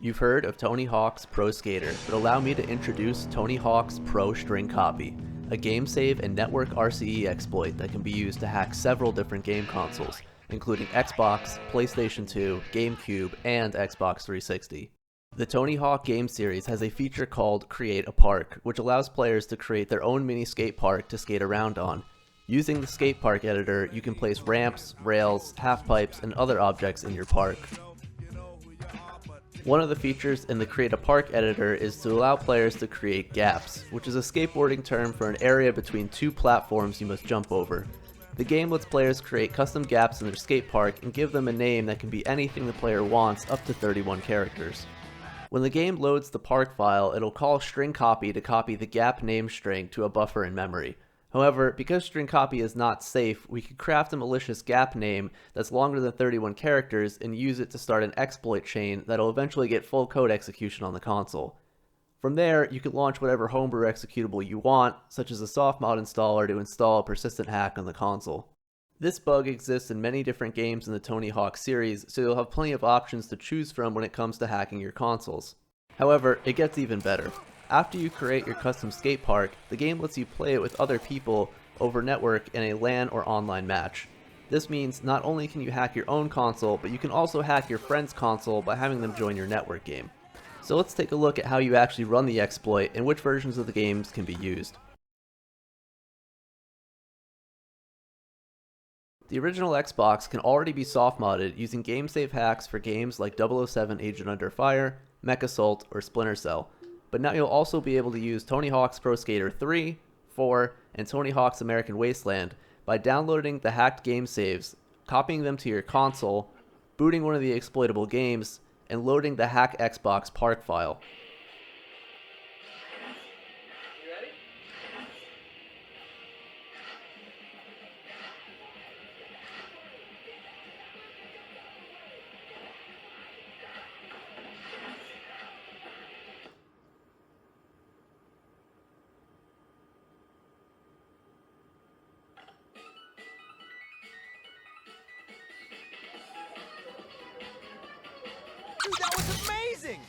You've heard of Tony Hawk's Pro Skater, but allow me to introduce Tony Hawk's Pro String Copy, a game save and network RCE exploit that can be used to hack several different game consoles, including Xbox, PlayStation 2, Gamecube, and Xbox 360. The Tony Hawk game series has a feature called Create a Park, which allows players to create their own mini skate park to skate around on. Using the skate park editor, you can place ramps, rails, half pipes, and other objects in your park. One of the features in the Create a Park editor is to allow players to create gaps, which is a skateboarding term for an area between two platforms you must jump over. The game lets players create custom gaps in their skate park and give them a name that can be anything the player wants, up to 31 characters. When the game loads the park file, it'll call Strcpy to copy the gap name string to a buffer in memory. However, because Strcpy is not safe, we could craft a malicious gap name that's longer than 31 characters and use it to start an exploit chain that'll eventually get full code execution on the console. From there, you can launch whatever homebrew executable you want, such as a softmod installer to install a persistent hack on the console. This bug exists in many different games in the Tony Hawk series, so you'll have plenty of options to choose from when it comes to hacking your consoles. However, it gets even better. After you create your custom skate park, the game lets you play it with other people over network in a LAN or online match. This means not only can you hack your own console, but you can also hack your friend's console by having them join your network game. So let's take a look at how you actually run the exploit and which versions of the games can be used. The original Xbox can already be soft-modded using game-save hacks for games like 007 Agent Under Fire, Mech Assault, or Splinter Cell. But now you'll also be able to use Tony Hawk's Pro Skater 3, 4, and Tony Hawk's American Wasteland by downloading the hacked game saves, copying them to your console, booting one of the exploitable games, and loading the Hack Xbox park file. Dude, that was amazing!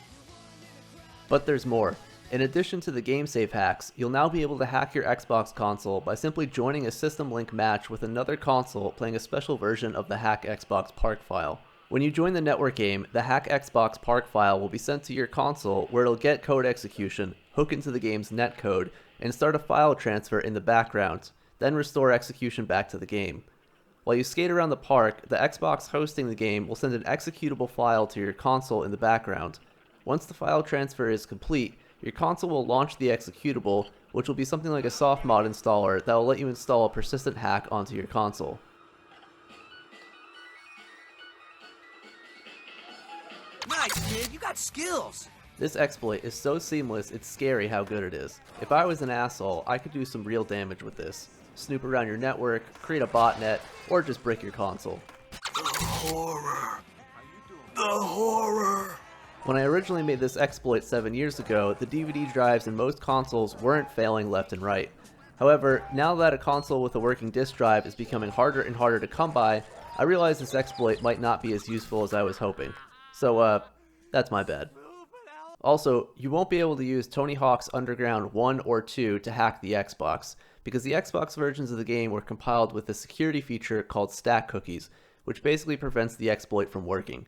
But there's more. In addition to the game save hacks, you'll now be able to hack your Xbox console by simply joining a system link match with another console playing a special version of the Hack Xbox park file. When you join the network game, the Hack Xbox park file will be sent to your console where it'll get code execution, hook into the game's netcode, and start a file transfer in the background, then restore execution back to the game. While you skate around the park, the Xbox hosting the game will send an executable file to your console in the background. Once the file transfer is complete, your console will launch the executable, which will be something like a softmod installer that will let you install a persistent hack onto your console. Nice, kid, you got skills! This exploit is so seamless, it's scary how good it is. If I was an asshole, I could do some real damage with this. Snoop around your network, create a botnet, or just brick your console. The horror! The horror! When I originally made this exploit 7 years ago, the DVD drives in most consoles weren't failing left and right. However, now that a console with a working disk drive is becoming harder and harder to come by, I realized this exploit might not be as useful as I was hoping. So, that's my bad. Also, you won't be able to use Tony Hawk's Underground 1 or 2 to hack the Xbox, because the Xbox versions of the game were compiled with a security feature called stack cookies, which basically prevents the exploit from working.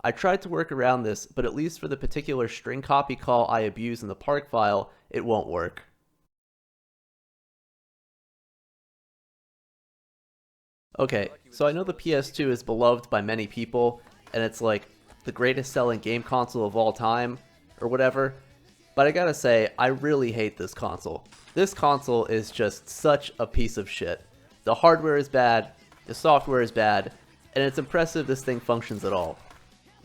I tried to work around this, but at least for the particular string copy call I abuse in the park file, it won't work. Okay, so I know the PS2 is beloved by many people, and it's like the greatest selling game console of all time, or whatever, but I gotta say, I really hate this console. This console is just such a piece of shit. The hardware is bad, the software is bad, and it's impressive this thing functions at all.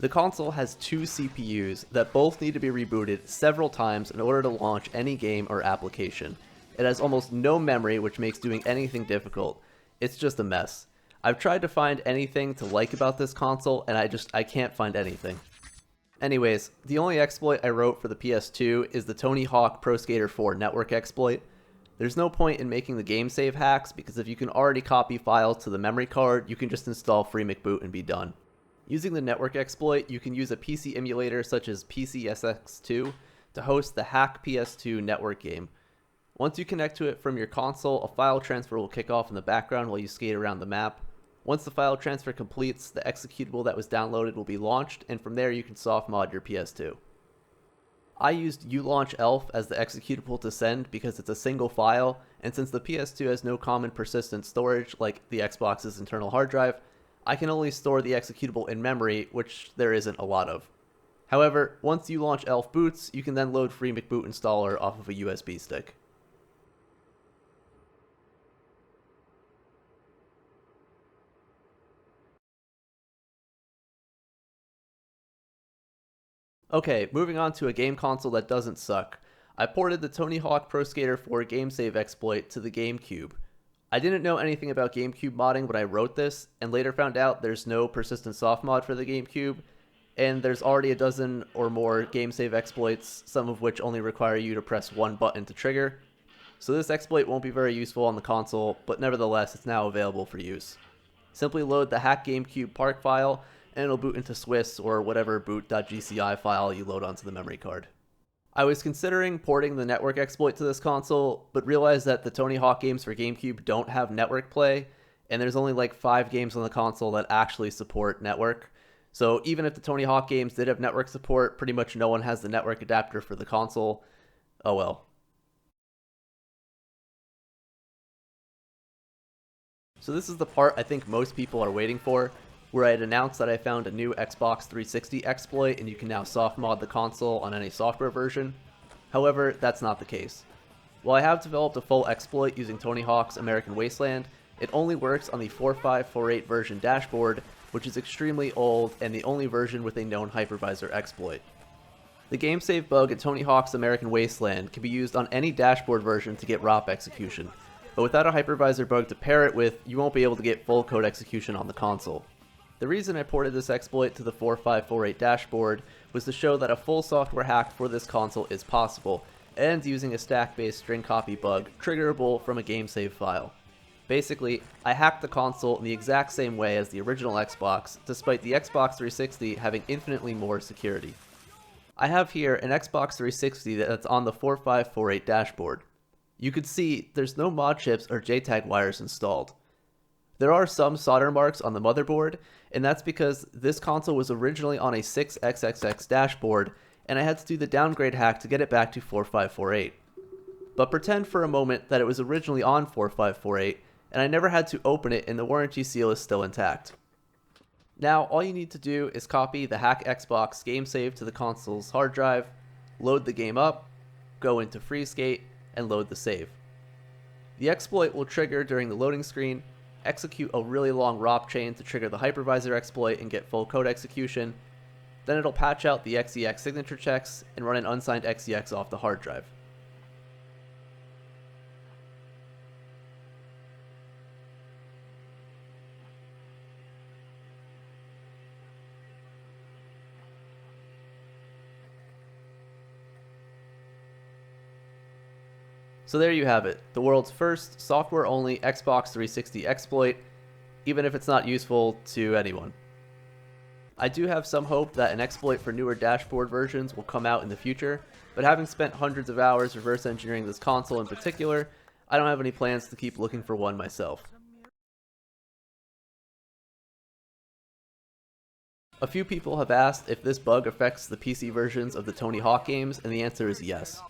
The console has two CPUs that both need to be rebooted several times in order to launch any game or application. It has almost no memory, which makes doing anything difficult. It's just a mess. I've tried to find anything to like about this console, and I can't find anything. Anyways, the only exploit I wrote for the PS2 is the Tony Hawk Pro Skater 4 network exploit. There's no point in making the game save hacks because if you can already copy files to the memory card, you can just install FreeMcBoot and be done. Using the network exploit, you can use a PC emulator such as PCSX2 to host the Hack PS2 network game. Once you connect to it from your console, a file transfer will kick off in the background while you skate around the map. Once the file transfer completes, the executable that was downloaded will be launched, and from there you can soft mod your PS2. I used ulaunch elf as the executable to send because it's a single file, and since the PS2 has no common persistent storage like the Xbox's internal hard drive, I can only store the executable in memory, which there isn't a lot of. However, once ulaunch elf boots, you can then load FreeMcBoot installer off of a USB stick. Okay, moving on to a game console that doesn't suck. I ported the Tony Hawk Pro Skater 4 game save exploit to the Gamecube. I didn't know anything about Gamecube modding when I wrote this, and later found out there's no persistent soft mod for the Gamecube, and there's already a dozen or more game save exploits, some of which only require you to press one button to trigger. So this exploit won't be very useful on the console, but nevertheless it's now available for use. Simply load the hack Gamecube park file, and it'll boot into Swiss or whatever boot.gci file you load onto the memory card. I was considering porting the network exploit to this console, but realized that the Tony Hawk games for GameCube don't have network play, and there's only like 5 games on the console that actually support network. So even if the Tony Hawk games did have network support, pretty much no one has the network adapter for the console. Oh well. So this is the part I think most people are waiting for, where I had announced that I found a new Xbox 360 exploit and you can now soft mod the console on any software version. However, that's not the case. While I have developed a full exploit using Tony Hawk's American Wasteland, it only works on the 4548 version dashboard, which is extremely old and the only version with a known hypervisor exploit. The game save bug in Tony Hawk's American Wasteland can be used on any dashboard version to get ROP execution, but without a hypervisor bug to pair it with, you won't be able to get full code execution on the console. The reason I ported this exploit to the 4548 dashboard was to show that a full software hack for this console is possible, and using a stack-based string copy bug triggerable from a game save file. Basically, I hacked the console in the exact same way as the original Xbox, despite the Xbox 360 having infinitely more security. I have here an Xbox 360 that's on the 4548 dashboard. You can see there's no mod chips or JTAG wires installed. There are some solder marks on the motherboard, and that's because this console was originally on a 6xxx dashboard, and I had to do the downgrade hack to get it back to 4548. But pretend for a moment that it was originally on 4548, and I never had to open it and the warranty seal is still intact. Now all you need to do is copy the Hack Xbox game save to the console's hard drive, load the game up, go into FreeSkate, and load the save. The exploit will trigger during the loading screen, execute a really long ROP chain to trigger the hypervisor exploit and get full code execution, then it'll patch out the XEX signature checks and run an unsigned XEX off the hard drive. So there you have it, the world's first software-only Xbox 360 exploit, even if it's not useful to anyone. I do have some hope that an exploit for newer dashboard versions will come out in the future, but having spent hundreds of hours reverse engineering this console in particular, I don't have any plans to keep looking for one myself. A few people have asked if this bug affects the PC versions of the Tony Hawk games, and the answer is yes.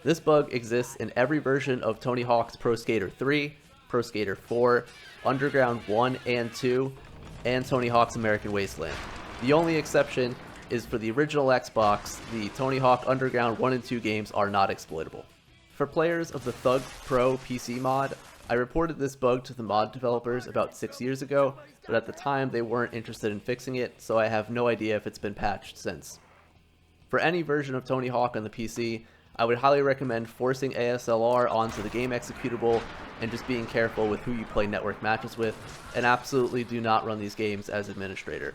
This bug exists in every version of Tony Hawk's Pro Skater 3, Pro Skater 4, Underground 1 and 2, and Tony Hawk's American Wasteland. The only exception is for the original Xbox, the Tony Hawk Underground 1 and 2 games are not exploitable. For players of the Thug Pro PC mod, I reported this bug to the mod developers about 6 years ago, but at the time they weren't interested in fixing it, so I have no idea if it's been patched since. For any version of Tony Hawk on the PC, I would highly recommend forcing ASLR onto the game executable and just being careful with who you play network matches with, and absolutely do not run these games as administrator.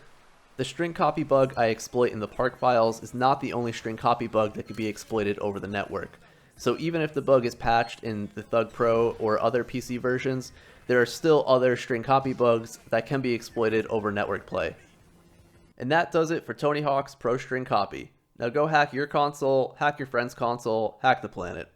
The string copy bug I exploit in the park files is not the only string copy bug that could be exploited over the network. So even if the bug is patched in the Thug Pro or other PC versions, there are still other string copy bugs that can be exploited over network play. And that does it for Tony Hawk's Pro String Copy. Now go hack your console, hack your friend's console, hack the planet.